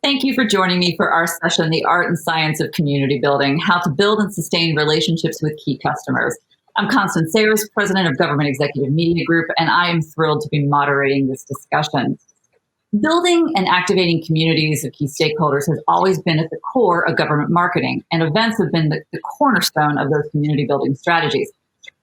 Thank you for joining me for our session, The Art and Science of Community Building, How to Build and Sustain Relationships with Key Customers. I'm Constance Sayers, President of Government Executive Media Group, and I am thrilled to be moderating this discussion. Building and activating communities of key stakeholders has always been at the core of government marketing, and events have been the cornerstone of those community building strategies.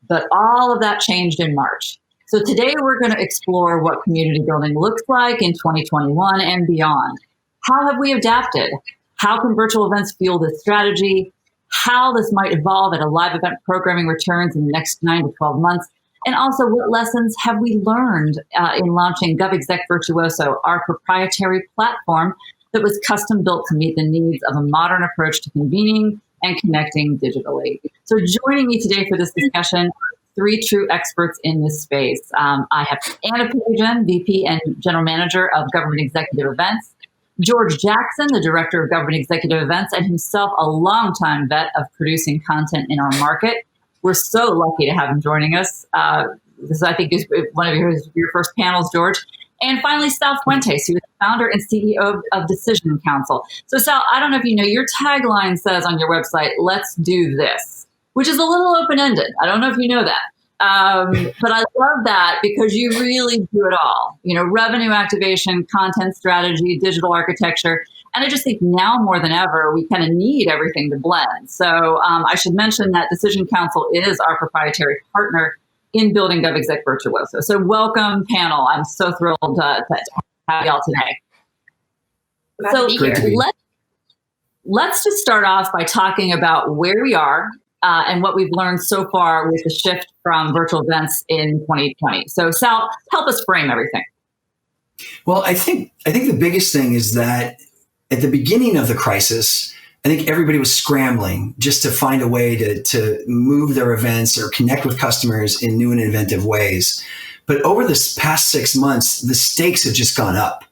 But all of that changed in March. So today we're going to explore what community building looks like in 2021 and beyond. How have we adapted? How can virtual events fuel this strategy? How this might evolve at a live event programming returns in the next 9 to 12 months? And also, what lessons have we learned in launching GovExec Virtuoso, our proprietary platform that was custom built to meet the needs of a modern approach to convening and connecting digitally? So joining me today for this discussion, three true experts in this space. I have Anna Pagan, VP and General Manager of Government Executive Events, George Jackson, the Director of Government Executive Events, and himself a longtime vet of producing content in our market. We're so lucky to have him joining us. This, I think, is one of your first panels, George. And finally, Sal Fuentes, who is the founder and CEO of Decision Council. So, Sal, I don't know if you know, your tagline says on your website, "Let's do this," which is a little open-ended. I don't know if you know that. But I love that because you really do it all. You know, revenue activation, content strategy, digital architecture. And I just think now more than ever, we kind of need everything to blend. So I should mention that Decision Council is our proprietary partner in building GovExec Virtuoso. So welcome, panel. I'm so thrilled to have y'all today. So let's just start off by talking about where we are and what we've learned so far with the shift from virtual events in 2020. So Sal, help us frame everything. Well, I think the biggest thing is that at the beginning of the crisis, I think everybody was scrambling just to find a way to move their events or connect with customers in new and inventive ways. But over this past 6 months, the stakes have just gone up.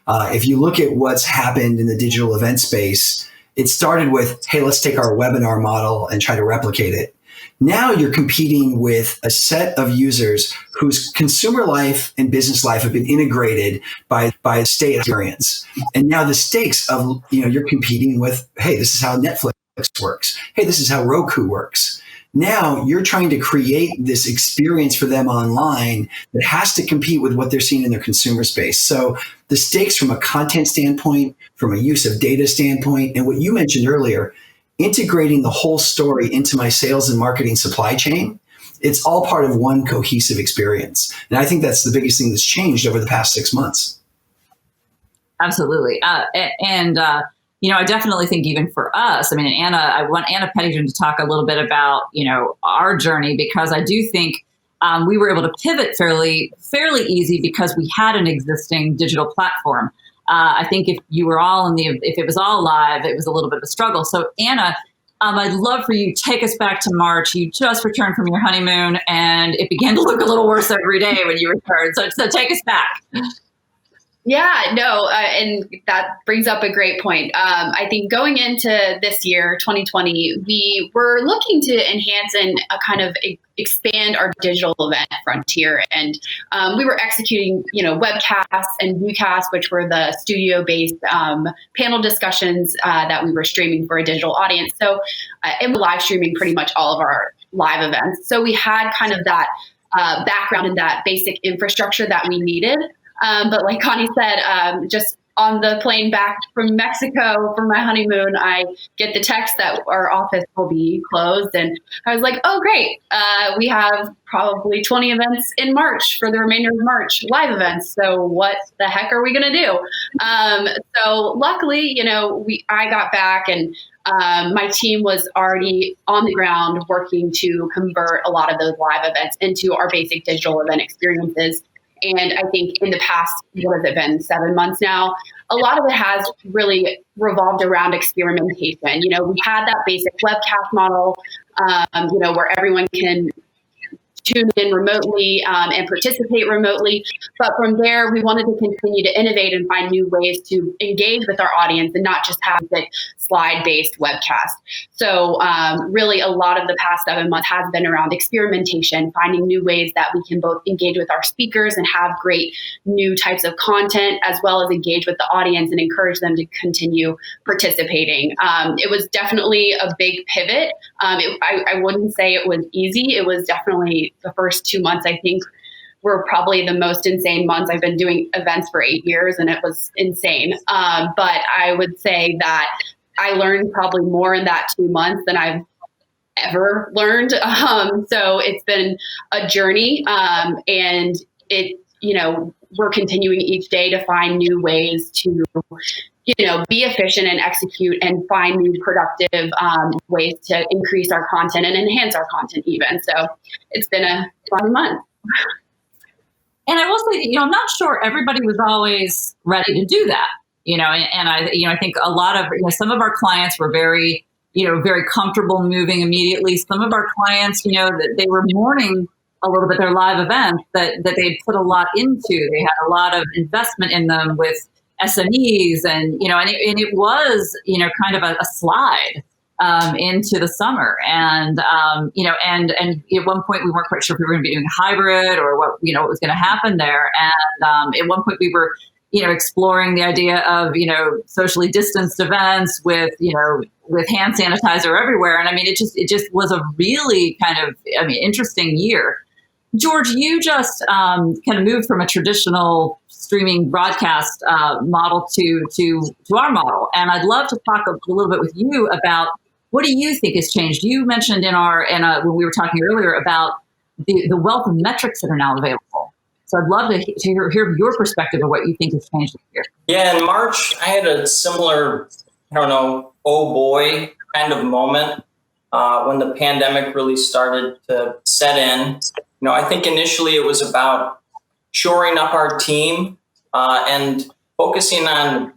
If you look at what's happened in the digital event space, it started with, hey, let's take our webinar model and try to replicate it. Now you're competing with a set of users whose consumer life and business life have been integrated by state experience. And now the stakes of, you're competing with, hey, this is how Netflix works. Hey, this is how Roku works. Now you're trying to create this experience for them online that has to compete with what they're seeing in their consumer space. So the stakes from a content standpoint, from a use of data standpoint, and what you mentioned earlier, integrating the whole story into my sales and marketing supply chain, it's all part of one cohesive experience. And I think that's the biggest thing that's changed over the past 6 months. Absolutely. I definitely think even for us, I mean, I want Anna Pettijohn to talk a little bit about, our journey, because I do think we were able to pivot fairly easy because we had an existing digital platform. I think if you were if it was all live, it was a little bit of a struggle. So Anna, I'd love for you to take us back to March. You just returned from your honeymoon and it began to look a little worse every day when you returned. So take us back. Yeah, no, and that brings up a great point. I think going into this year, 2020, we were looking to enhance and kind of expand our digital event frontier. And we were executing, webcasts and viewcasts, which were the studio-based panel discussions that we were streaming for a digital audience. So and we're live streaming pretty much all of our live events. So we had kind of that background and that basic infrastructure that we needed. But like Connie said, just on the plane back from Mexico for my honeymoon, I get the text that our office will be closed. And I was like, oh, great. We have probably 20 events in March for the remainder of March, live events. So what the heck are we going to do? So luckily, I got back and my team was already on the ground working to convert a lot of those live events into our basic digital event experiences. And I think in the past, what has it been, 7 months now, a lot of it has really revolved around experimentation. We had that basic webcast model, where everyone can tune in remotely and participate remotely. But from there, we wanted to continue to innovate and find new ways to engage with our audience and not just have the slide-based webcast. So really a lot of the past 7 months has been around experimentation, finding new ways that we can both engage with our speakers and have great new types of content, as well as engage with the audience and encourage them to continue participating. It was definitely a big pivot. I wouldn't say it was easy. It was definitely the first 2 months, I think, were probably the most insane months. I've been doing events for 8 years and it was insane. But I would say that I learned probably more in that 2 months than I've ever learned. So it's been a journey, and we're continuing each day to find new ways to, be efficient and execute and find new productive ways to increase our content and enhance our content even. So it's been a fun month. And I will say that, I'm not sure everybody was always ready to do that, and I think a lot of, some of our clients were very, very comfortable moving immediately. Some of our clients, that they were mourning a little bit their live events that they'd put a lot into. They had a lot of investment in them with SMEs and it was, kind of a slide into the summer. And, and at one point we weren't quite sure if we were going to be doing hybrid or what was going to happen there. And at one point we were, exploring the idea of, socially distanced events with hand sanitizer everywhere. And I mean, it just was a really kind of, interesting year. George, you just kind of moved from a traditional streaming broadcast model to our model. And I'd love to talk a little bit with you about what do you think has changed? You mentioned when we were talking earlier about the wealth of metrics that are now available. So I'd love to hear your perspective of what you think has changed this year. Yeah, in March, I had a similar, oh boy, kind of moment when the pandemic really started to set in. I think initially it was about shoring up our team and focusing on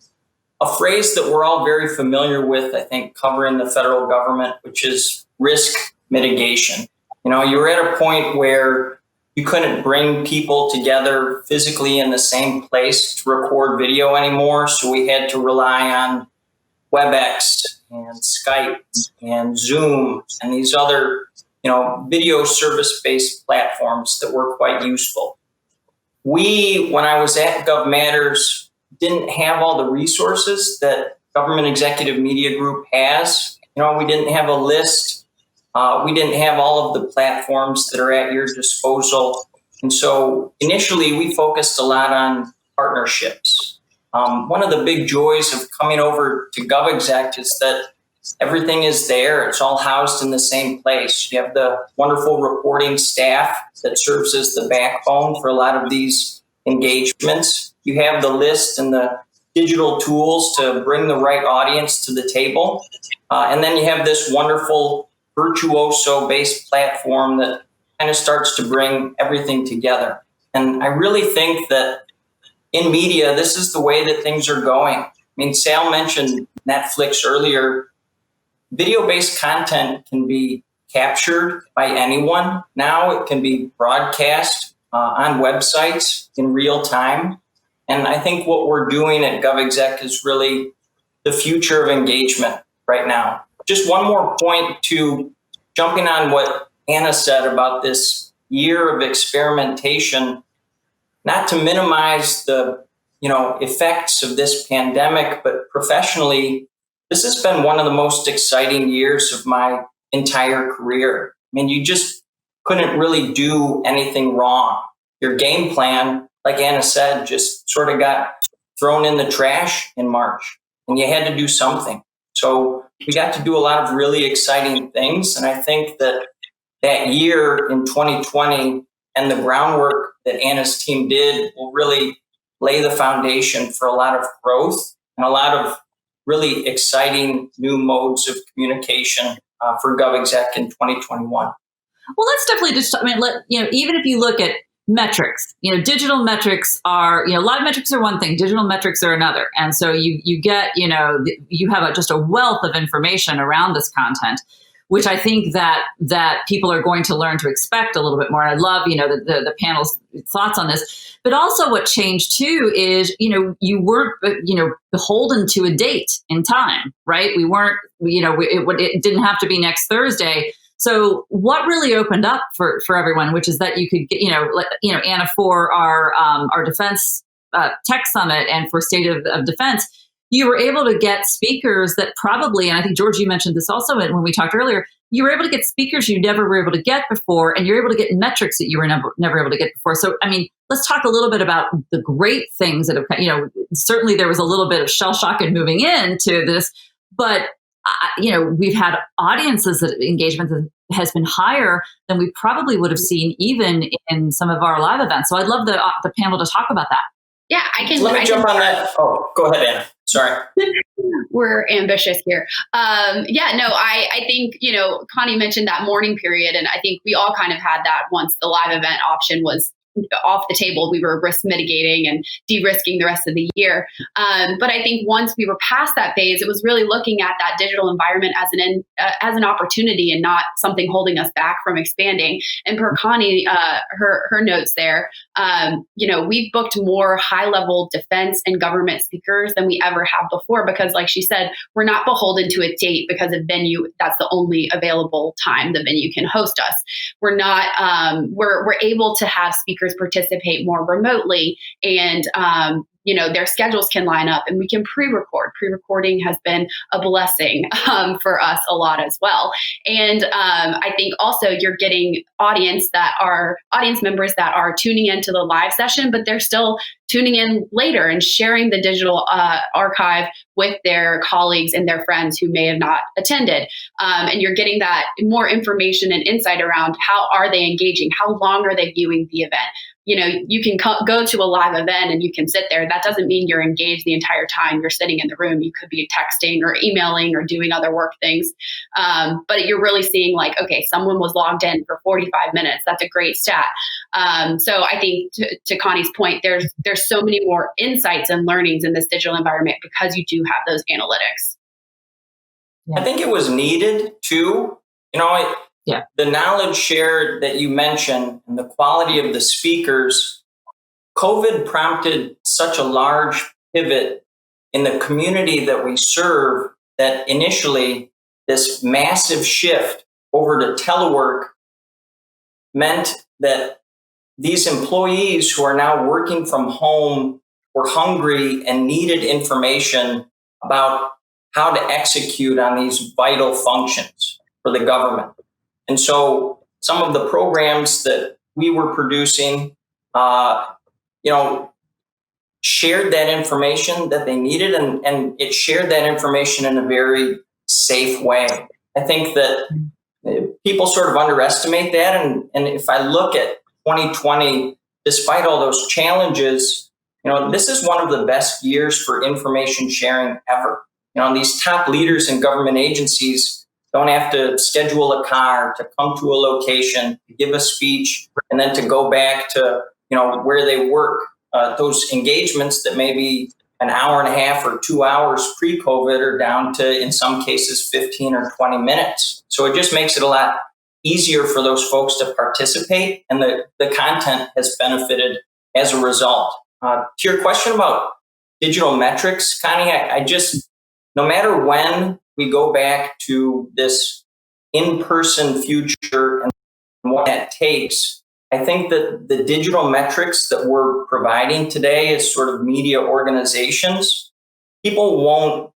a phrase that we're all very familiar with, I think, covering the federal government, which is risk mitigation. You were at a point where you couldn't bring people together physically in the same place to record video anymore. So we had to rely on WebEx and Skype and Zoom and these other, video service-based platforms that were quite useful. When I was at GovMatters, didn't have all the resources that Government Executive Media Group has. We didn't have a list. We didn't have all of the platforms that are at your disposal. And so initially we focused a lot on partnerships. One of the big joys of coming over to GovExec is that everything is there. It's all housed in the same place. You have the wonderful reporting staff that serves as the backbone for a lot of these engagements. You have the list and the digital tools to bring the right audience to the table. And then you have this wonderful virtuoso-based platform that kind of starts to bring everything together. And I really think that in media, this is the way that things are going. Sal mentioned Netflix earlier. Video-based content can be captured by anyone. Now it can be broadcast on websites in real time. And I think what we're doing at GovExec is really the future of engagement right now. Just one more point to jumping on what Anna said about this year of experimentation, not to minimize the effects of this pandemic, but professionally, this has been one of the most exciting years of my entire career. You just couldn't really do anything wrong. Your game plan, like Anna said, just sort of got thrown in the trash in March, and you had to do something. So we got to do a lot of really exciting things. And I think that year in 2020 and the groundwork that Anna's team did will really lay the foundation for a lot of growth and a lot of really exciting new modes of communication for GovExec in 2021. Well, let's definitely just, even if you look at metrics, digital metrics are, live metrics are one thing, digital metrics are another. And so you get, you have just a wealth of information around this content. which I think that people are going to learn to expect a little bit more. And I love, the panel's thoughts on this. But also what changed too is, you weren't, beholden to a date in time, right? We weren't, it didn't have to be next Thursday. So what really opened up for everyone, which is that you could get, Anna, for our defense tech summit and for State of Defense, you were able to get speakers that probably, and I think, George, you mentioned this also when we talked earlier, you were able to get speakers you never were able to get before, and you're able to get metrics that you were never able to get before. So, I mean, let's talk a little bit about the great things that have, certainly there was a little bit of shell shock in moving into this, but, we've had audiences that engagement has been higher than we probably would have seen even in some of our live events. So I'd love the panel to talk about that. Yeah, I can. Let me jump on that. Oh, go ahead, Anna. Sorry. We're ambitious here. I think, Connie mentioned that morning period, and I think we all kind of had that once the live event option was off the table. We were risk mitigating and de-risking the rest of the year. But I think once we were past that phase, it was really looking at that digital environment as an opportunity and not something holding us back from expanding. And per Connie, her notes there, we've booked more high-level defense and government speakers than we ever have before because, like she said, we're not beholden to a date because of venue. That's the only available time the venue can host us. We're not. We're able to have speakers participate more remotely, and their schedules can line up, and we can pre-record. Pre-recording has been a blessing for us a lot as well. And I think also you're getting audience members that are tuning into the live session, but they're still tuning in later and sharing the digital archive with their colleagues and their friends who may have not attended. And you're getting that more information and insight around how are they engaging? How long are they viewing the event? You can go to a live event and you can sit there. That doesn't mean you're engaged the entire time you're sitting in the room. You could be texting or emailing or doing other work things. But you're really seeing like, okay, someone was logged in for 45 minutes. That's a great stat. So I think to Connie's point, there's so many more insights and learnings in this digital environment because you do have those analytics. I think it was needed too. The knowledge shared that you mentioned and the quality of the speakers, COVID prompted such a large pivot in the community that we serve that initially this massive shift over to telework meant that these employees who are now working from home were hungry and needed information about how to execute on these vital functions for the government. And so some of the programs that we were producing, shared that information that they needed, and it shared that information in a very safe way. I think that people sort of underestimate that. And if I look at 2020, despite all those challenges, this is one of the best years for information sharing ever. These top leaders in government agencies don't have to schedule a car to come to a location, to give a speech, and then to go back to, where they work. Those engagements that maybe an hour and a half or 2 hours pre-COVID are down to, in some cases, 15 or 20 minutes. So it just makes it a lot easier for those folks to participate, and the content has benefited as a result. To your question about digital metrics, Connie, I just, no matter when we go back to this in-person future and what that takes, I think that the digital metrics that we're providing today as sort of media organizations, people won't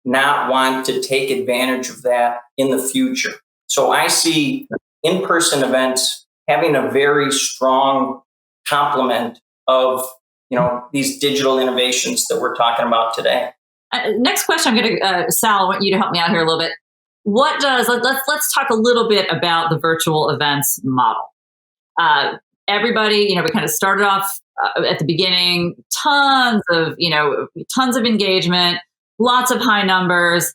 not want to take advantage of that in the future. So I see in-person events having a very strong complement of, these digital innovations that we're talking about today. Next question, I'm going to, Sal, I want you to help me out here a little bit. Let's talk a little bit about the virtual events model. Everybody, we kind of started off at the beginning, tons of engagement, lots of high numbers.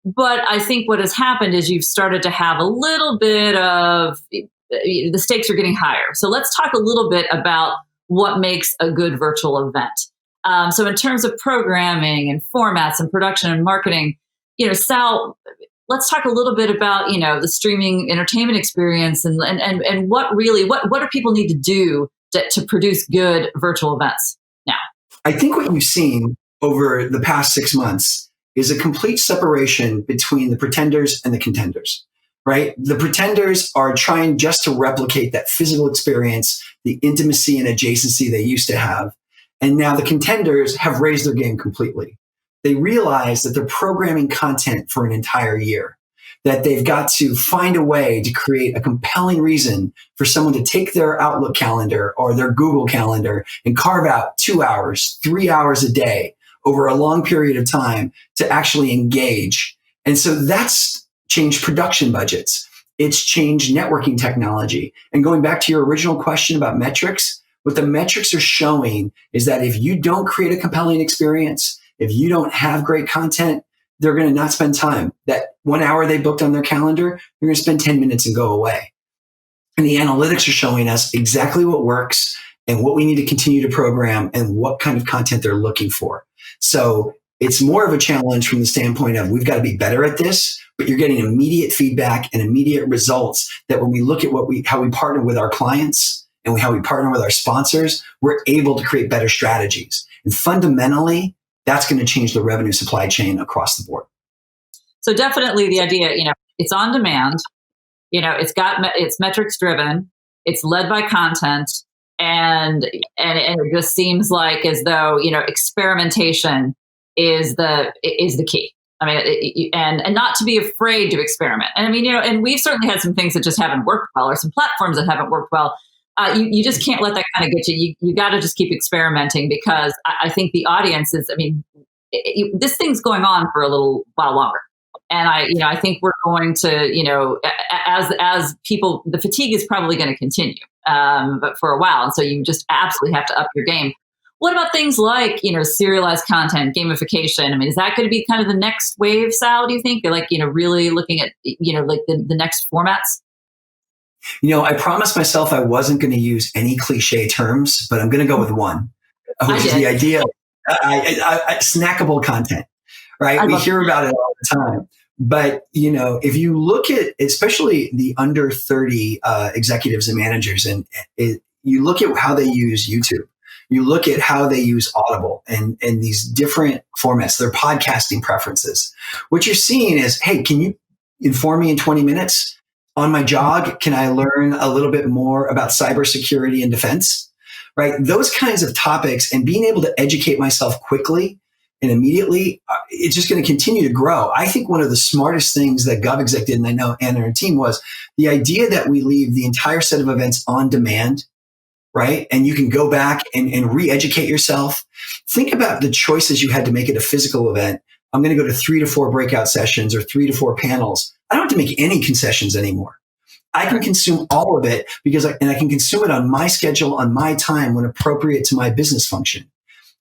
But I think what has happened is you've started to have a little bit of, the stakes are getting higher. So let's talk a little bit about what makes a good virtual event. So in terms of programming and formats and production and marketing, Sal, let's talk a little bit about, the streaming entertainment experience and what do people need to do to produce good virtual events now? I think what you've seen over the past 6 months is a complete separation between the pretenders and the contenders, right? The pretenders are trying just to replicate that physical experience, the intimacy and adjacency they used to have. And now the contenders have raised their game completely. They realize that they're programming content for an entire year, that they've got to find a way to create a compelling reason for someone to take their Outlook calendar or their Google calendar and carve out 2 hours, 3 hours a day over a long period of time to actually engage. And so that's changed production budgets. It's changed networking technology. And going back to your original question about metrics, what the metrics are showing is that if you don't create a compelling experience, if you don't have great content, they're going to not spend time. That 1 hour they booked on their calendar, they're going to spend 10 minutes and go away. And the analytics are showing us exactly what works and what we need to continue to program and what kind of content they're looking for. So it's more of a challenge from the standpoint of we've got to be better at this, but you're getting immediate feedback and immediate results that when we look at how we partner with our clients and how we partner with our sponsors, we're able to create better strategies. And fundamentally, that's going to change the revenue supply chain across the board. So definitely the idea, it's on demand, it's metrics driven, it's led by content, and it just seems like as though, experimentation is the key. I mean, and not to be afraid to experiment. And I mean, and we've certainly had some things that just haven't worked well, or some platforms that haven't worked well. You just can't let that kind of get you. You got to just keep experimenting, because I think the audience is, this thing's going on for a little while longer. And I think we're going to, as people, the fatigue is probably going to continue, but for a while. And so you just absolutely have to up your game. What about things like, serialized content, gamification? I mean, is that going to be kind of the next wave, Sal, do you think? Like, really looking at, like the next formats? I promised myself I wasn't going to use any cliche terms, but I'm going to go with one, which is the idea of snackable content, right? We hear about it all the time. But, if you look at especially the under 30 executives and managers, and you look at how they use YouTube, you look at how they use Audible and these different formats, their podcasting preferences, what you're seeing is, hey, can you inform me in 20 minutes? On my jog, can I learn a little bit more about cybersecurity and defense, right? Those kinds of topics, and being able to educate myself quickly and immediately, it's just going to continue to grow. I think one of the smartest things that GovExec did, and I know Anna and her team, was the idea that we leave the entire set of events on demand, right? And you can go back and re-educate yourself. Think about the choices you had to make at a physical event. I'm going to go to 3 to 4 breakout sessions or 3 to 4 panels. I don't have to make any concessions anymore. I can consume all of it and I can consume it on my schedule, on my time, when appropriate to my business function.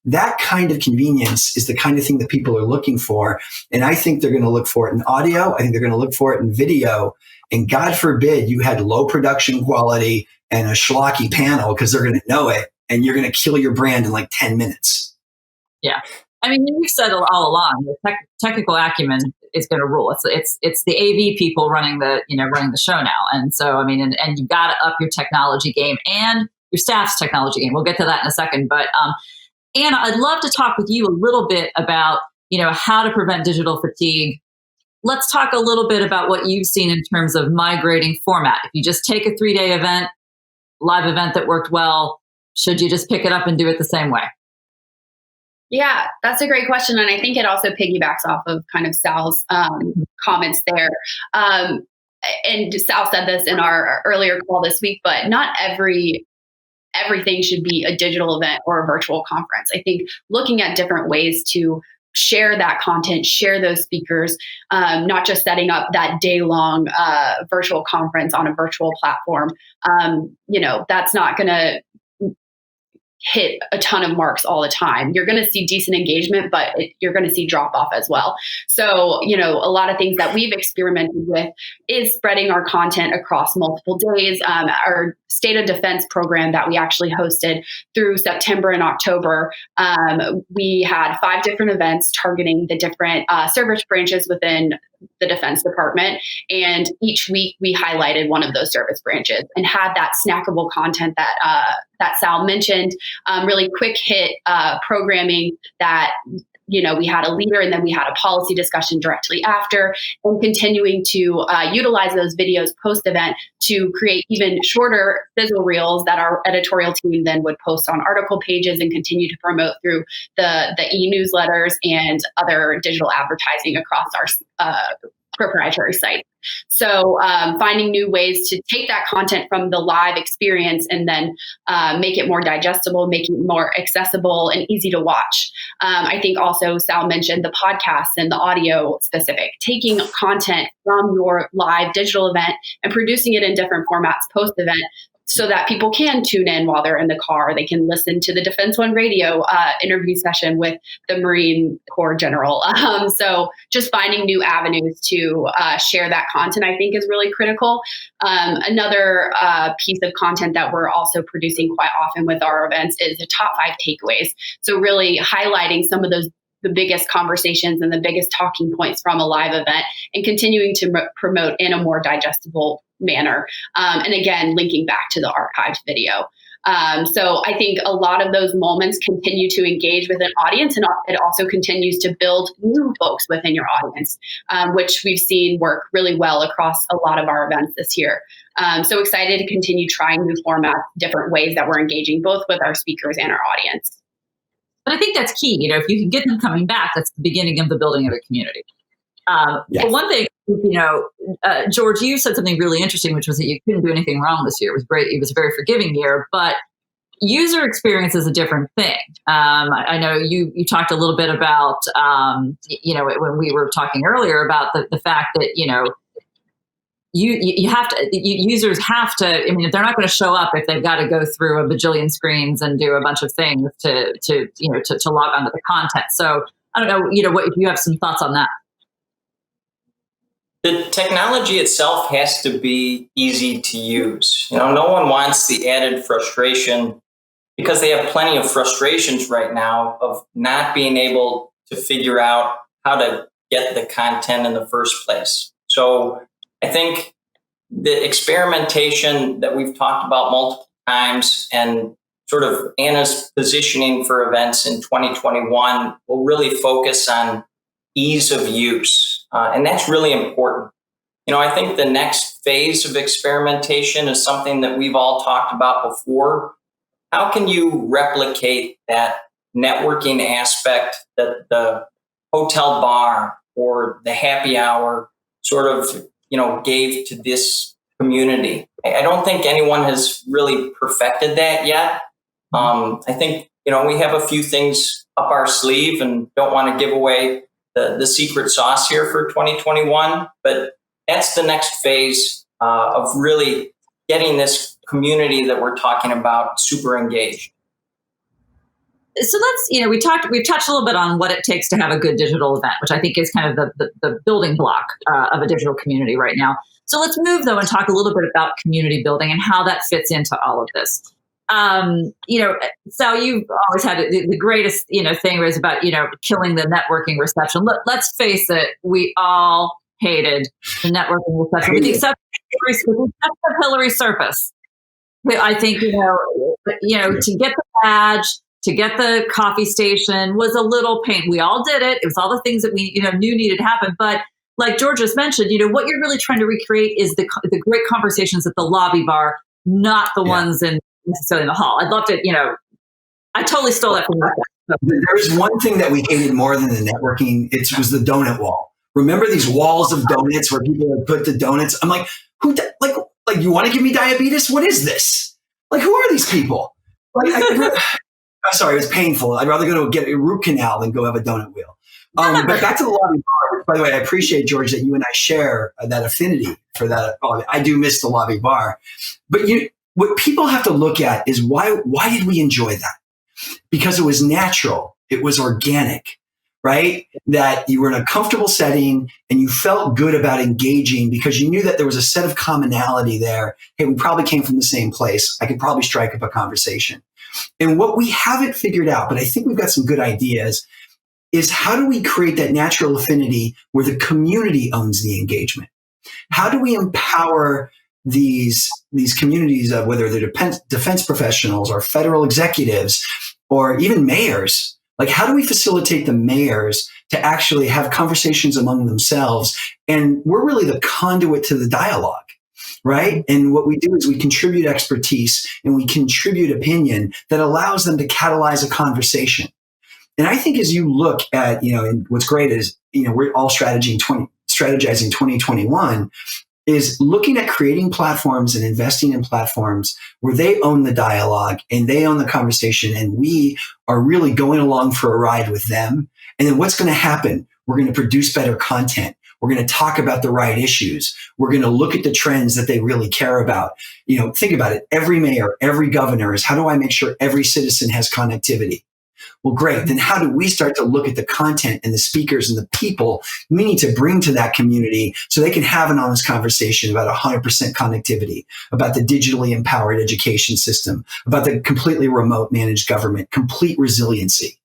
That kind of convenience is the kind of thing that people are looking for. And I think they're going to look for it in audio. I think they're going to look for it in video. And God forbid you had low production quality and a schlocky panel, because they're going to know it and you're going to kill your brand in like 10 minutes. Yeah. I mean, you've said all along, the technical acumen is going to rule. It's the AV people running the show now. And so, I mean, and you've got to up your technology game and your staff's technology game. We'll get to that in a second. But Anna, I'd love to talk with you a little bit about, how to prevent digital fatigue. Let's talk a little bit about what you've seen in terms of migrating format. If you just take a 3-day event, live event that worked well, should you just pick it up and do it the same way? Yeah, that's a great question. And I think it also piggybacks off of kind of Sal's comments there. And Sal said this in our earlier call this week, but not everything should be a digital event or a virtual conference. I think looking at different ways to share that content, share those speakers, not just setting up that day-long virtual conference on a virtual platform. That's not going to hit a ton of marks all the time. You're going to see decent engagement, but you're going to see drop off as well. So, a lot of things that we've experimented with is spreading our content across multiple days. Our State of Defense program that we actually hosted through September and October, we had 5 different events targeting the different service branches within the Defense Department. And each week we highlighted one of those service branches and had that snackable content that Sal mentioned, really quick hit programming that, we had a leader and then we had a policy discussion directly after, and continuing to utilize those videos post-event to create even shorter sizzle reels that our editorial team then would post on article pages and continue to promote through the e-newsletters and other digital advertising across our proprietary site. So finding new ways to take that content from the live experience and then make it more digestible, make it more accessible and easy to watch. I think also Sal mentioned the podcasts and the audio specific, taking content from your live digital event and producing it in different formats post-event, so that people can tune in while they're in the car. They can listen to the Defense One radio interview session with the Marine Corps General. So just finding new avenues to share that content, I think, is really critical. Another piece of content that we're also producing quite often with our events is the top 5 takeaways. So really highlighting some of the biggest conversations and the biggest talking points from a live event and continuing to promote in a more digestible manner. And again, linking back to the archived video. So I think a lot of those moments continue to engage with an audience, and it also continues to build new folks within your audience, which we've seen work really well across a lot of our events this year. So excited to continue trying new formats, different ways that we're engaging both with our speakers and our audience. But I think that's key. If you can get them coming back, that's the beginning of the building of a community. Yes. But one thing, George, you said something really interesting, which was that you couldn't do anything wrong this year. It was great. It was a very forgiving year, but user experience is a different thing. I know you talked a little bit about, when we were talking earlier about the fact that, you have to, users have to, if they're not going to show up if they've got to go through a bajillion screens and do a bunch of things to log onto the content. So I don't know, what if you have some thoughts on that? The technology itself has to be easy to use. No one wants the added frustration, because they have plenty of frustrations right now of not being able to figure out how to get the content in the first place. So I think the experimentation that we've talked about multiple times and sort of Anna's positioning for events in 2021 will really focus on ease of use. And that's really important. I think the next phase of experimentation is something that we've all talked about before. How can you replicate that networking aspect that the hotel bar or the happy hour sort of, gave to this community? I don't think anyone has really perfected that yet. I think, we have a few things up our sleeve and don't want to give away the secret sauce here for 2021, but that's the next phase of really getting this community that we're talking about super engaged. So let's, we've touched a little bit on what it takes to have a good digital event, which I think is kind of the building block of a digital community right now. So let's move though and talk a little bit about community building and how that fits into all of this. So you've always had the greatest, thing was about, killing the networking reception. Let's face it, we all hated the networking reception, with the exception of Hillary Surface. I think, to get the badge, to get the coffee station was a little pain. We all did it. It was all the things that we, knew needed to happen. But like George just mentioned, what you're really trying to recreate is the great conversations at the lobby bar, not the ones necessarily in the hall. I'd love to, I totally stole that from you. There's one thing that we hated more than the networking. It was the donut wall. Remember these walls of donuts where people would put the donuts? I'm like, like you want to give me diabetes? What is this? Like, who are these people? I'm sorry, it was painful. I'd rather go to get a root canal than go have a donut wheel. But back to the lobby bar, which, by the way, I appreciate, George, that you and I share that affinity for that. I do miss the lobby bar. But what people have to look at is why did we enjoy that? Because it was natural. It was organic, right? That you were in a comfortable setting and you felt good about engaging because you knew that there was a set of commonality there. Hey, we probably came from the same place. I could probably strike up a conversation. And what we haven't figured out, but I think we've got some good ideas, is how do we create that natural affinity where the community owns the engagement? How do we empower these communities of whether they're defense professionals or federal executives or even mayors? Like, how do we facilitate the mayors to actually have conversations among themselves? And we're really the conduit to the dialogue, right? And what we do is we contribute expertise and we contribute opinion that allows them to catalyze a conversation. And I think as you look at, and what's great is, we're all strategizing 2021 is looking at creating platforms and investing in platforms where they own the dialogue and they own the conversation, and we are really going along for a ride with them. And then what's going to happen? We're going to produce better content. We're going to talk about the right issues. We're going to look at the trends that they really care about. Think about it. Every mayor, every governor is, how do I make sure every citizen has connectivity? Well, great. Then how do we start to look at the content and the speakers and the people we need to bring to that community so they can have an honest conversation about 100% connectivity, about the digitally empowered education system, about the completely remote managed government, complete resiliency.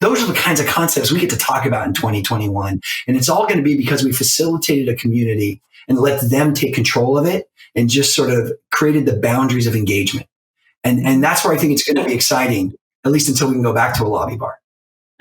Those are the kinds of concepts we get to talk about in 2021. And it's all going to be because we facilitated a community and let them take control of it and just sort of created the boundaries of engagement. And that's where I think it's going to be exciting, at least until we can go back to a lobby bar.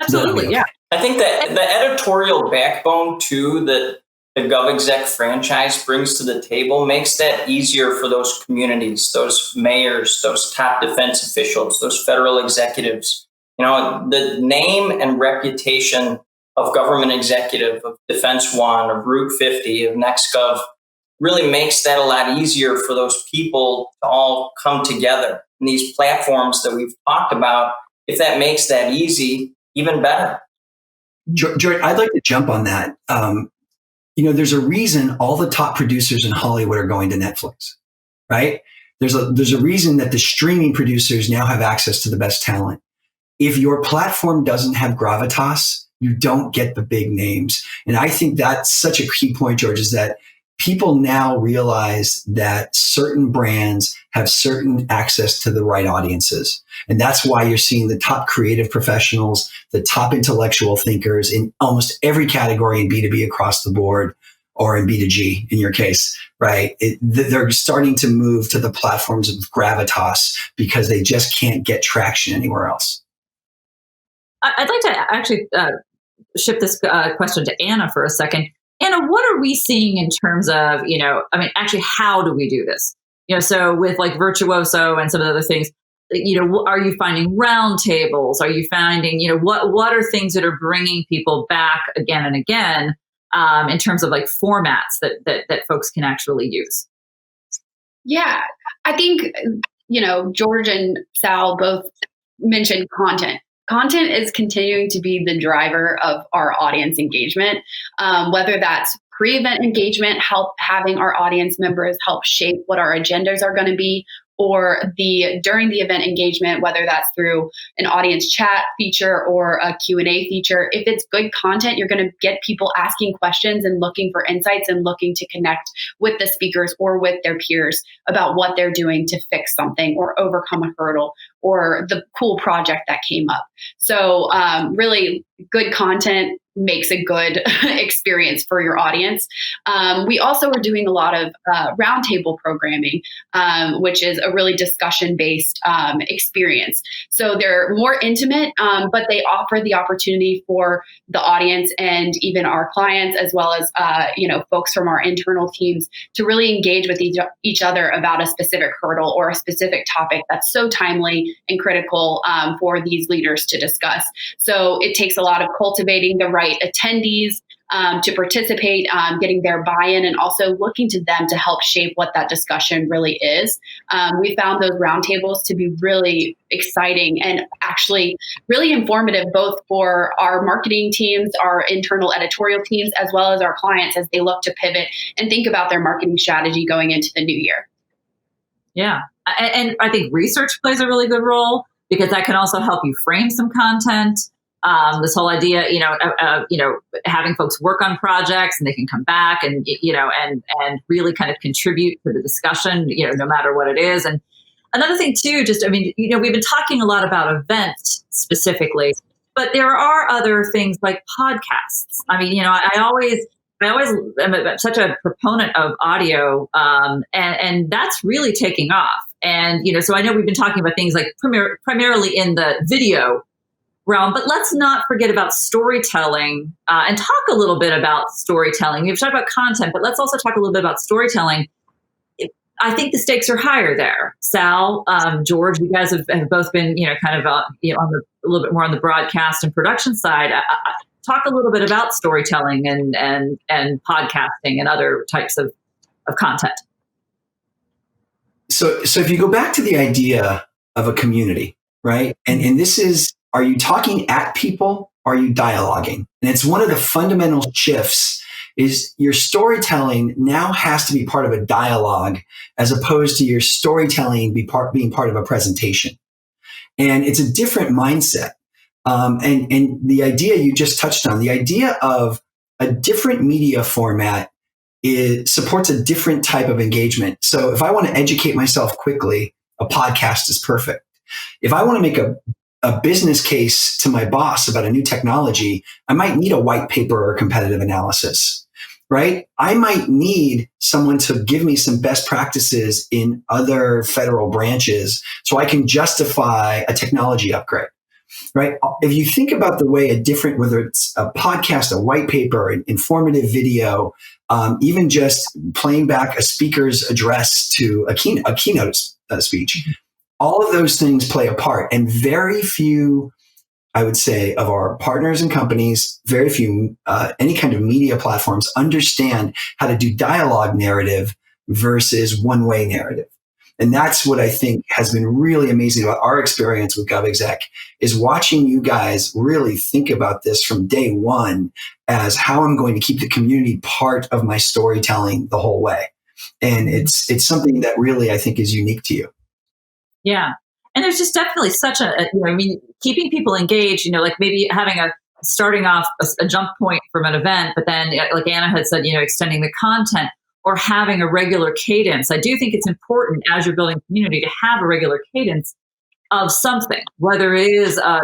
Absolutely, yeah. I think that the editorial backbone too that the GovExec franchise brings to the table makes that easier for those communities, those mayors, those top defense officials, those federal executives. The name and reputation of Government Executive, of Defense One, of Route 50, of NextGov really makes that a lot easier for those people to all come together. And these platforms that we've talked about, if that makes that easy, even better. George, I'd like to jump on that. There's a reason all the top producers in Hollywood are going to Netflix, right? There's a reason that the streaming producers now have access to the best talent. If your platform doesn't have gravitas, you don't get the big names. And I think that's such a key point, George, is that people now realize that certain brands have certain access to the right audiences. And that's why you're seeing the top creative professionals, the top intellectual thinkers in almost every category in B2B across the board, or in B2G in your case, right? They're starting to move to the platforms of gravitas because they just can't get traction anywhere else. I'd like to actually shift this question to Anna for a second. Anna, what are we seeing in terms of, actually, how do we do this? So with like Virtuoso and some of the other things, are you finding roundtables? Are you finding, what are things that are bringing people back again and again in terms of like formats that folks can actually use? Yeah, I think, George and Sal both mentioned content. Content is continuing to be the driver of our audience engagement, whether that's pre-event engagement, having our audience members help shape what our agendas are going to be, or during the event engagement, whether that's through an audience chat feature or a Q&A feature. If it's good content, you're going to get people asking questions and looking for insights and looking to connect with the speakers or with their peers about what they're doing to fix something or overcome a hurdle or the cool project that came up. So really good content makes a good experience for your audience. We also are doing a lot of roundtable programming, which is a really discussion-based experience. So they're more intimate, but they offer the opportunity for the audience and even our clients, as well as folks from our internal teams, to really engage with each other about a specific hurdle or a specific topic that's so timely and critical for these leaders to discuss. So it takes a lot of cultivating the right attendees to participate, getting their buy-in, and also looking to them to help shape what that discussion really is. We found those roundtables to be really exciting and actually really informative, both for our marketing teams, our internal editorial teams, as well as our clients as they look to pivot and think about their marketing strategy going into the new year. Yeah. And I think research plays a really good role because that can also help you frame some content. This whole idea, having folks work on projects and they can come back and, and really kind of contribute to the discussion, no matter what it is. And another thing too, we've been talking a lot about events specifically, But there are other things like podcasts. I mean, I always am such a proponent of audio, and that's really taking off. And so I know we've been talking about things like primarily in the video realm, but let's not forget about storytelling and talk a little bit about storytelling. We've talked about content, but let's also talk a little bit about storytelling. I think the stakes are higher there. Sal, George, you guys have both been, kind of, on a little bit more on the broadcast and production side. Talk a little bit about storytelling and podcasting and other types of content. So if you go back to the idea of a community, right? And this is, are you talking at people? Or are you dialoguing? And it's one of the fundamental shifts is your storytelling now has to be part of a dialogue as opposed to your storytelling being part of a presentation. And it's a different mindset. And the idea you just touched on, the idea of a different media format supports a different type of engagement. So if I want to educate myself quickly, a podcast is perfect. If I want to make a business case to my boss about a new technology, I might need a white paper or competitive analysis, right? I might need someone to give me some best practices in other federal branches so I can justify a technology upgrade, right? If you think about the way whether it's a podcast, a white paper, an informative video, even just playing back a speaker's address to a keynote speech, all of those things play a part. And very few, I would say, of our partners and companies, very few, any kind of media platforms understand how to do dialogue narrative versus one-way narrative. And that's what I think has been really amazing about our experience with GovExec is watching you guys really think about this from day one as how I'm going to keep the community part of my storytelling the whole way. And it's something that really I think is unique to you. Yeah. And there's just definitely such keeping people engaged, like maybe having starting off a jump point from an event, but then like Anna had said, extending the content or having a regular cadence. I do think it's important as you're building community to have a regular cadence of something, whether it is a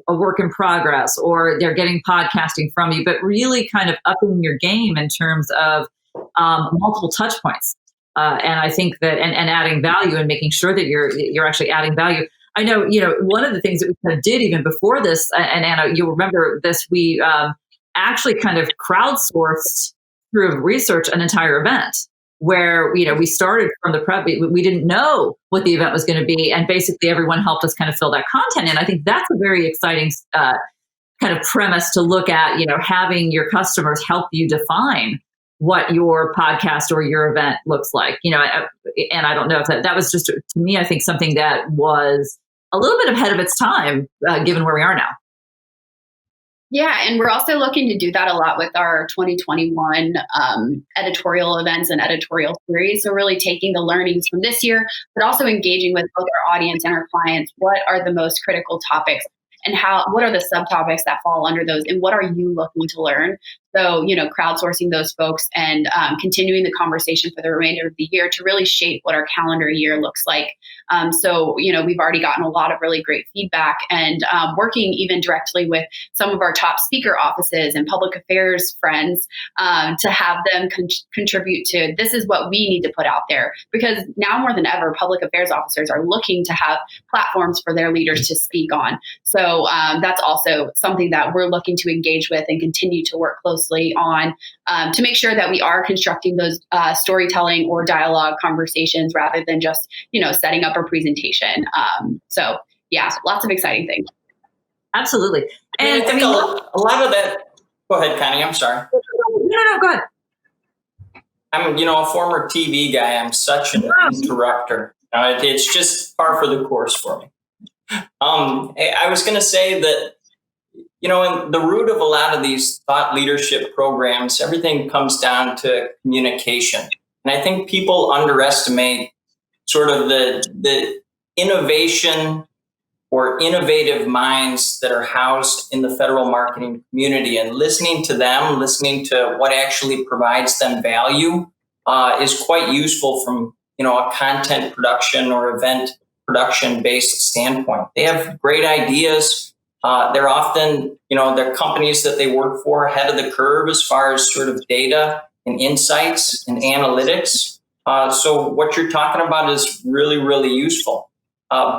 work in progress or they're getting podcasting from you, but really kind of upping your game in terms of multiple touch points. And I think that, and adding value and making sure that you're actually adding value. I know, one of the things that we kind of did even before this, and Anna, you'll remember this, we actually kind of crowdsourced through research an entire event where, we started from the prep. We didn't know what the event was going to be. And basically everyone helped us kind of fill that content in. I think that's a very exciting kind of premise to look at, having your customers help you define what your podcast or your event looks like, and I don't know if that was just, to me, I think something that was a little bit ahead of its time, given where we are now. Yeah, and we're also looking to do that a lot with our 2021 editorial events and editorial series. So really taking the learnings from this year, but also engaging with both our audience and our clients. What are the most critical topics? And what are the subtopics that fall under those? And what are you looking to learn? So, crowdsourcing those folks and continuing the conversation for the remainder of the year to really shape what our calendar year looks like. So, we've already gotten a lot of really great feedback and working even directly with some of our top speaker offices and public affairs friends to have them contribute to, this is what we need to put out there. Because now more than ever, public affairs officers are looking to have platforms for their leaders to speak on. So that's also something that we're looking to engage with and continue to work closely on to make sure that we are constructing those storytelling or dialogue conversations rather than just, setting up a presentation. So yeah, lots of exciting things. Absolutely. And I think a lot of that, go ahead, Connie, I'm sorry. No, go ahead. I'm, a former TV guy. I'm such an interrupter. It's just par for the course for me. I was going to say that, in the root of a lot of these thought leadership programs, everything comes down to communication. And I think people underestimate sort of the innovation or innovative minds that are housed in the federal marketing community, and listening to them, listening to what actually provides them value is quite useful from, a content production or event production based standpoint. They have great ideas. They're often, they're companies that they work for ahead of the curve as far as sort of data and insights and analytics. So what you're talking about is really, really useful.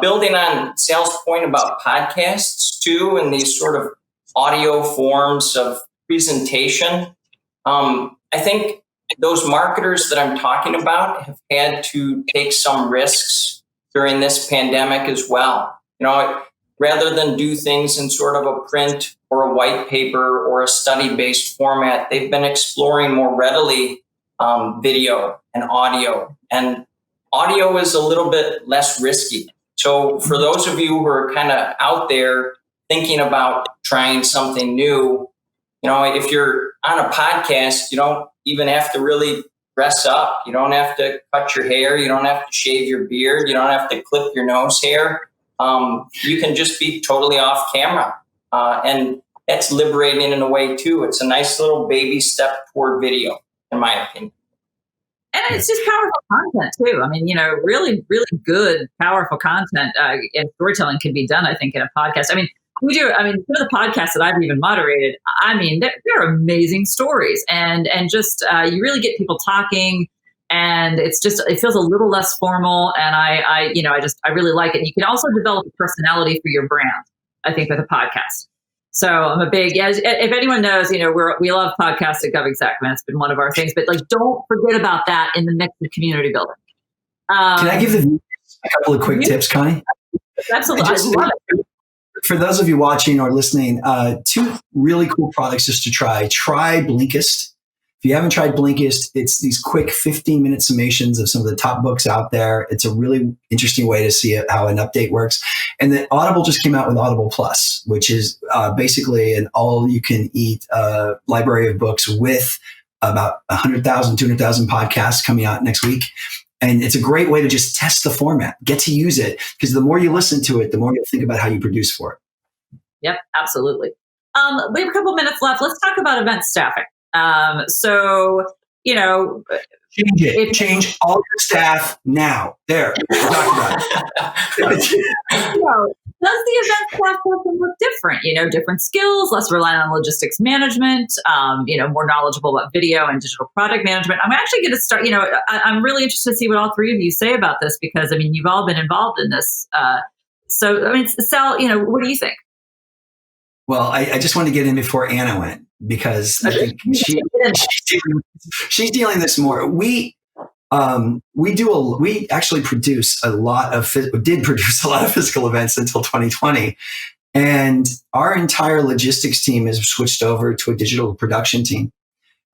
Building on Sal's point about podcasts too, and these sort of audio forms of presentation, I think those marketers that I'm talking about have had to take some risks during this pandemic as well. Rather than do things in sort of a print or a white paper or a study-based format, they've been exploring more readily video and audio. And audio is a little bit less risky. So for those of you who are kind of out there thinking about trying something new, if you're on a podcast, you don't even have to really dress up. You don't have to cut your hair. You don't have to shave your beard. You don't have to clip your nose hair. You can just be totally off camera. And that's liberating in a way too. It's a nice little baby step toward video, in my opinion. And it's just powerful content too. I mean, really, really good, powerful content and storytelling can be done, I think, in a podcast. I mean, some of the podcasts that I've even moderated, they're amazing stories and just, you really get people talking and it feels a little less formal. And I really like it. And you can also develop a personality for your brand, I think, with a podcast. So I'm a big, if anyone knows, we love podcasts at GovExec, man. It's been one of our things, but don't forget about that in the mix of community building. Can I give a couple of quick tips, Connie? Absolutely. I love it. For those of you watching or listening, 2 really cool products just to try. Try Blinkist. If you haven't tried Blinkist, it's these quick 15-minute summations of some of the top books out there. It's a really interesting way to see how an update works. And then Audible just came out with Audible Plus, which is basically an all-you-can-eat library of books with about 100,000, 200,000 podcasts coming out next week. And it's a great way to just test the format, get to use it, because the more you listen to it, the more you'll think about how you produce for it. Yep, absolutely. We have a couple minutes left. Let's talk about event staffing. Change it. Change all your staff now. There. We'll talk about it. Does the event staff person look different? Different skills, less reliant on logistics management, more knowledgeable about video and digital product management. I'm actually going to start, I'm really interested to see what all 3 of you say about this because, you've all been involved in this. Sal, what do you think? Well, I just want to get in before Anna went because I think she's dealing this more. We actually produce a lot of physical events until 2020, and our entire logistics team has switched over to a digital production team.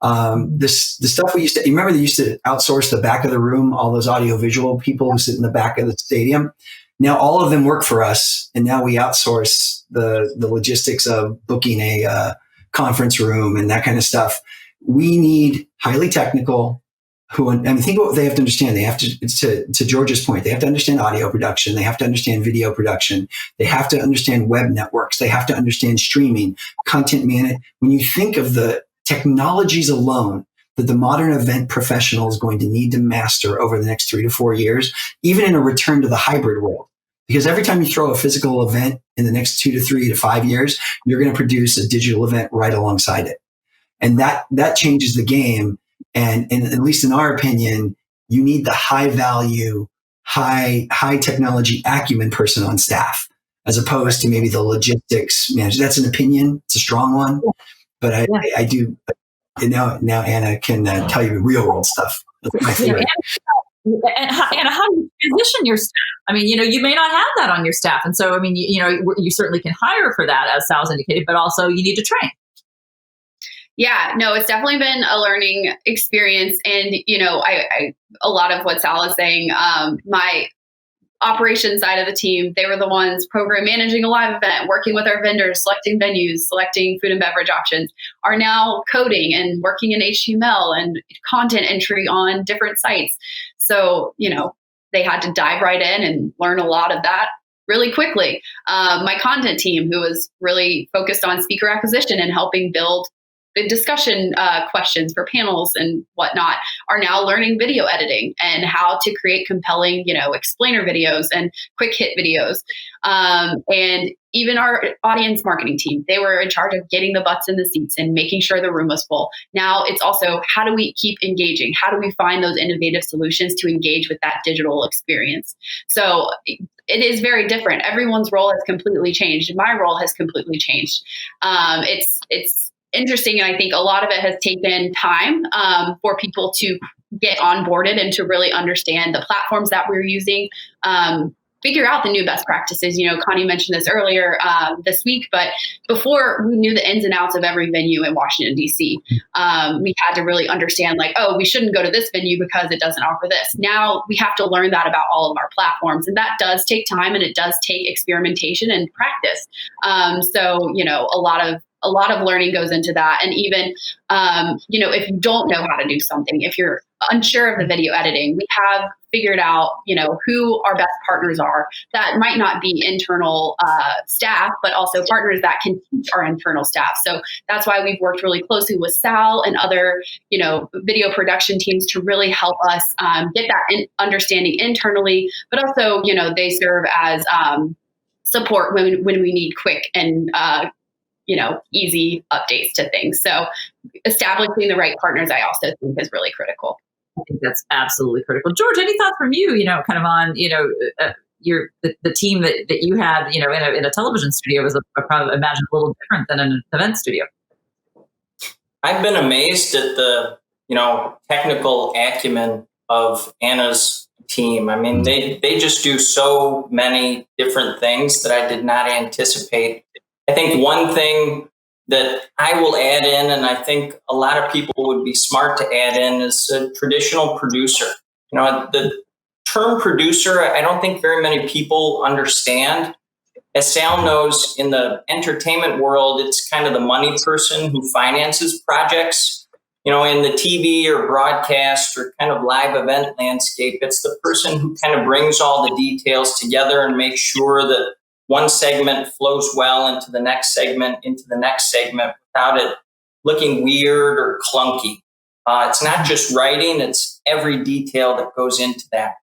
The stuff we used to, you remember they used to outsource the back of the room, all those audiovisual people who sit in the back of the stadium. Now all of them work for us, and now we outsource the logistics of booking a conference room and that kind of stuff. We need highly technical think what they have to understand. They have to George's point, they have to understand audio production. They have to understand video production. They have to understand web networks. They have to understand streaming, content management. When you think of the technologies alone that the modern event professional is going to need to master over the next 3 to 4 years, even in a return to the hybrid world. Because every time you throw a physical event in the next 2 to 3 to 5 years, you're going to produce a digital event right alongside it. And that changes the game. And at least in our opinion, you need the high value, high technology acumen person on staff, as opposed to maybe the logistics manager. That's an opinion. It's a strong one. But I do. Now Anna can tell you real world stuff. My theory. And how do you transition your staff? You may not have that on your staff. And so, you certainly can hire for that, as Sal's indicated, but also you need to train. Yeah, no, it's definitely been a learning experience. And, I a lot of what Sal is saying, my operations side of the team, they were the ones program managing a live event, working with our vendors, selecting venues, selecting food and beverage options, are now coding and working in HTML and content entry on different sites. So, they had to dive right in and learn a lot of that really quickly. My content team, who was really focused on speaker acquisition and helping build the discussion questions for panels and whatnot are now learning video editing and how to create compelling, explainer videos and quick hit videos. And even our audience marketing team, they were in charge of getting the butts in the seats and making sure the room was full. Now it's also, how do we keep engaging? How do we find those innovative solutions to engage with that digital experience? So it is very different. Everyone's role has completely changed. My role has completely changed. It's interesting. And I think a lot of it has taken time for people to get onboarded and to really understand the platforms that we're using, figure out the new best practices. Connie mentioned this earlier this week, but before we knew the ins and outs of every venue in Washington, D.C., we had to really understand we shouldn't go to this venue because it doesn't offer this. Now we have to learn that about all of our platforms. And that does take time, and it does take experimentation and practice. So, a lot of learning goes into that. And even, if you don't know how to do something, if you're unsure of the video editing, we have figured out, who our best partners are. That might not be internal staff, but also partners that can teach our internal staff. So that's why we've worked really closely with Sal and other, video production teams to really help us get that understanding internally, but also, they serve as support when we need quick and easy updates to things. So establishing the right partners, I also think, is really critical. I think that's absolutely critical. George, any thoughts from you, kind of on, the team that you had, in a television studio was probably, imagine, a little different than an event studio. I've been amazed at the, technical acumen of Anna's team. I mean, they just do so many different things that I did not anticipate. I think one thing that I will add in, and I think a lot of people would be smart to add in, is a traditional producer. The term producer, I don't think very many people understand. As Sal knows, in the entertainment world, it's kind of the money person who finances projects. In the TV or broadcast or kind of live event landscape, it's the person who kind of brings all the details together and makes sure that one segment flows well into the next segment, without it looking weird or clunky. It's not just writing, it's every detail that goes into that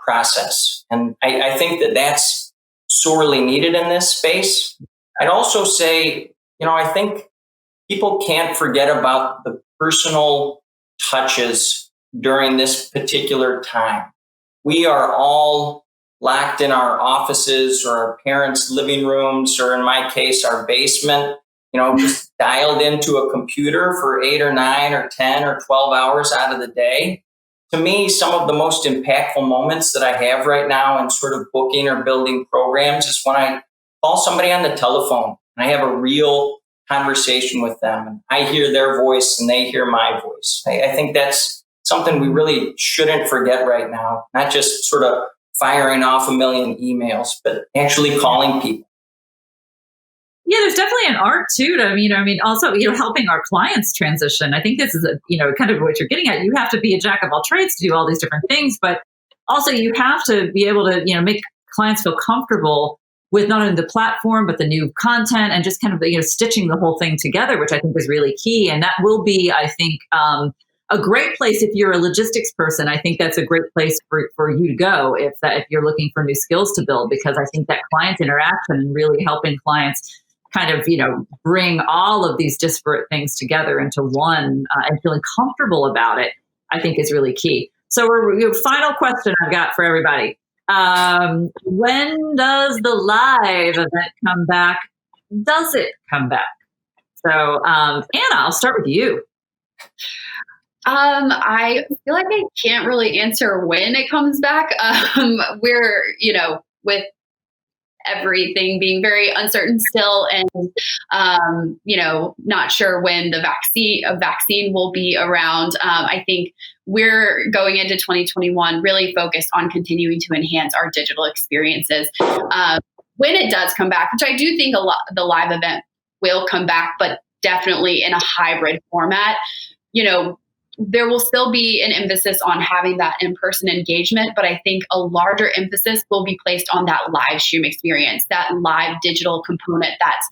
process. And I think that that's sorely needed in this space. I'd also say, I think people can't forget about the personal touches during this particular time. We are all locked in our offices or our parents' living rooms, or in my case, our basement, just dialed into a computer for 8 or 9 or 10 or 12 hours out of the day. To me, some of the most impactful moments that I have right now in sort of booking or building programs is when I call somebody on the telephone and I have a real conversation with them, and I hear their voice and they hear my voice. I think that's something we really shouldn't forget right now, not just sort of firing off a million emails, but actually calling people. Yeah, there's definitely an art too to, also, helping our clients transition. I think this is kind of what you're getting at. You have to be a jack of all trades to do all these different things, but also you have to be able to, make clients feel comfortable with not only the platform, but the new content and just kind of, stitching the whole thing together, which I think is really key. And that will be, I think, a great place if you're a logistics person. I think that's a great place for you to go if you're looking for new skills to build, because I think that client interaction and really helping clients kind of, bring all of these disparate things together into one and feeling comfortable about it, I think is really key. So final question I've got for everybody. When does the live event come back? Does it come back? So, Anna, I'll start with you. I feel like I can't really answer when it comes back. We're, with everything being very uncertain still, and not sure when the vaccine will be around. I think we're going into 2021 really focused on continuing to enhance our digital experiences. When it does come back, which I do think the live event will come back, but definitely in a hybrid format, there will still be an emphasis on having that in-person engagement, but I think a larger emphasis will be placed on that live stream experience, that live digital component that's,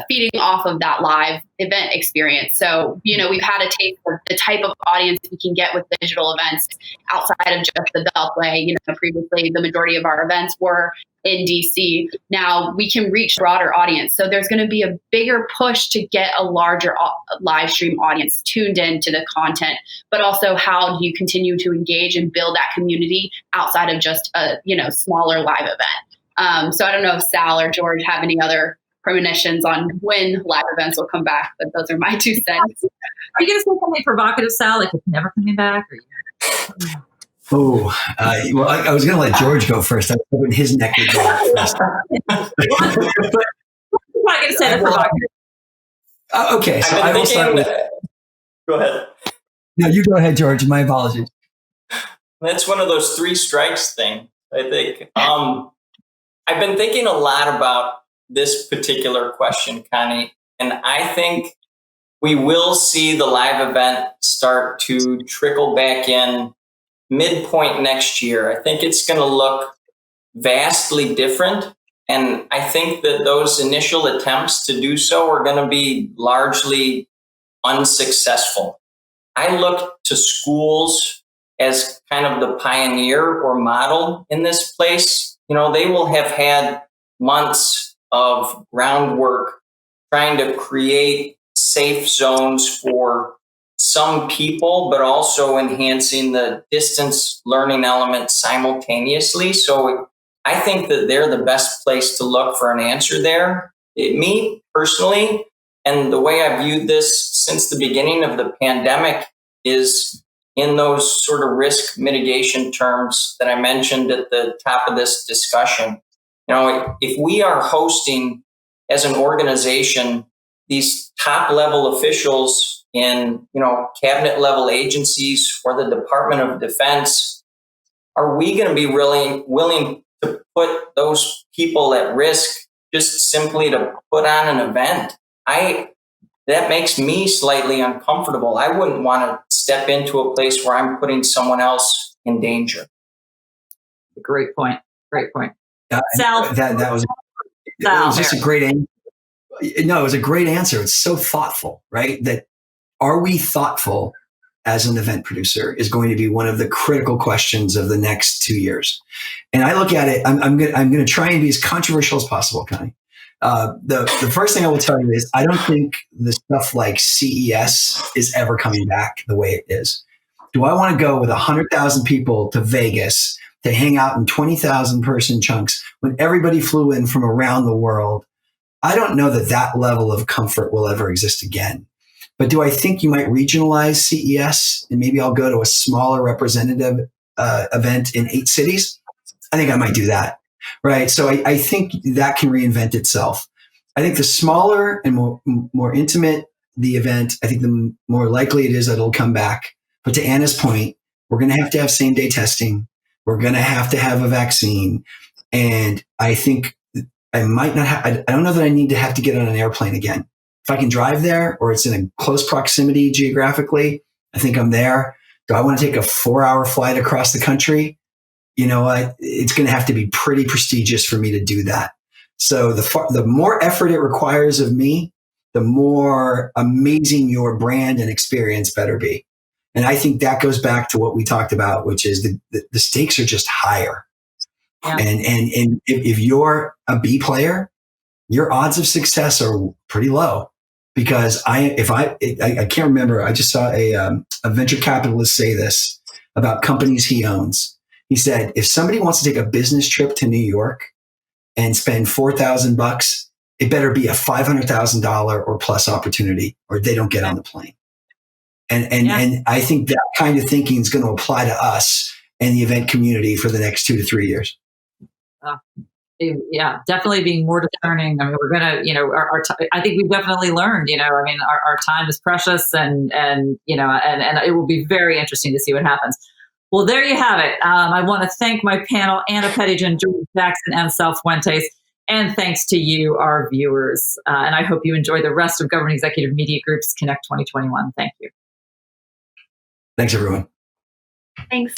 feeding off of that live event experience. So, we've had a taste of the type of audience we can get with digital events outside of just the Beltway. Previously the majority of our events were in DC. Now we can reach a broader audience. So there's going to be a bigger push to get a larger live stream audience tuned into the content, but also how do you continue to engage and build that community outside of just a, smaller live event. So I don't know if Sal or George have any other premonitions on when live events will come back, but those are my 2 cents. Are you going to say something provocative, Sal? Like it's never coming back? Well, I was going to let George go first. I was hoping his neck would go first. I'm not going to say that provocative. Okay, so I will start with. Go ahead. No, you go ahead, George. My apologies. That's one of those 3 strikes thing, I think. I've been thinking a lot about this particular question, Connie, and I think we will see the live event start to trickle back in midpoint next year. I think it's going to look vastly different. And I think that those initial attempts to do so are going to be largely unsuccessful. I look to schools as kind of the pioneer or model in this place. They will have had months of groundwork trying to create safe zones for some people, but also enhancing the distance learning element simultaneously. So I think that they're the best place to look for an answer there. Me personally, and the way I viewed this since the beginning of the pandemic is in those sort of risk mitigation terms that I mentioned at the top of this discussion. If we are hosting as an organization these top level officials in, cabinet level agencies or the Department of Defense, are we going to be really willing to put those people at risk just simply to put on an event? That makes me slightly uncomfortable. I wouldn't want to step into a place where I'm putting someone else in danger. Great point. Sal, that was just a great answer. No, it was a great answer. It's so thoughtful, right? That are we thoughtful as an event producer is going to be one of the critical questions of the next 2 years. And I look at it, I'm going to try and be as controversial as possible, Connie. The first thing I will tell you is I don't think the stuff like CES is ever coming back the way it is. Do I want to go with 100,000 people to Vegas to hang out in 20,000 person chunks when everybody flew in from around the world? I don't know that level of comfort will ever exist again. But do I think you might regionalize CES and maybe I'll go to a smaller representative event in 8 cities? I think I might do that. Right. So I think that can reinvent itself. I think the smaller and more intimate the event, I think the more likely it is that it'll come back. But to Anna's point, we're going to have same day testing. We're going to have a vaccine. And I think I might not have, I don't know that I need to have to get on an airplane again. If I can drive there or it's in a close proximity geographically, I think I'm there. Do I want to take a 4-hour flight across the country? You know what? It's going to have to be pretty prestigious for me to do that. So the more effort it requires of me, the more amazing your brand and experience better be. And I think that goes back to what we talked about, which is the stakes are just higher. Yeah. And if you're a B player, your odds of success are pretty low. Because I can't remember. I just saw a venture capitalist say this about companies he owns. He said, if somebody wants to take a business trip to New York and spend $4,000, it better be a $500,000 or plus opportunity, or they don't get on the plane. And I think that kind of thinking is going to apply to us and the event community for the next 2 to 3 years. Yeah, definitely being more discerning. I mean, we're going to, I think we've definitely learned, our time is precious and it will be very interesting to see what happens. Well, there you have it. I want to thank my panel, Anna Pettigen, George Jackson, and Sal Fuentes. And thanks to you, our viewers. And I hope you enjoy the rest of Government Executive Media Group's Connect 2021. Thank you. Thanks, everyone. Thanks.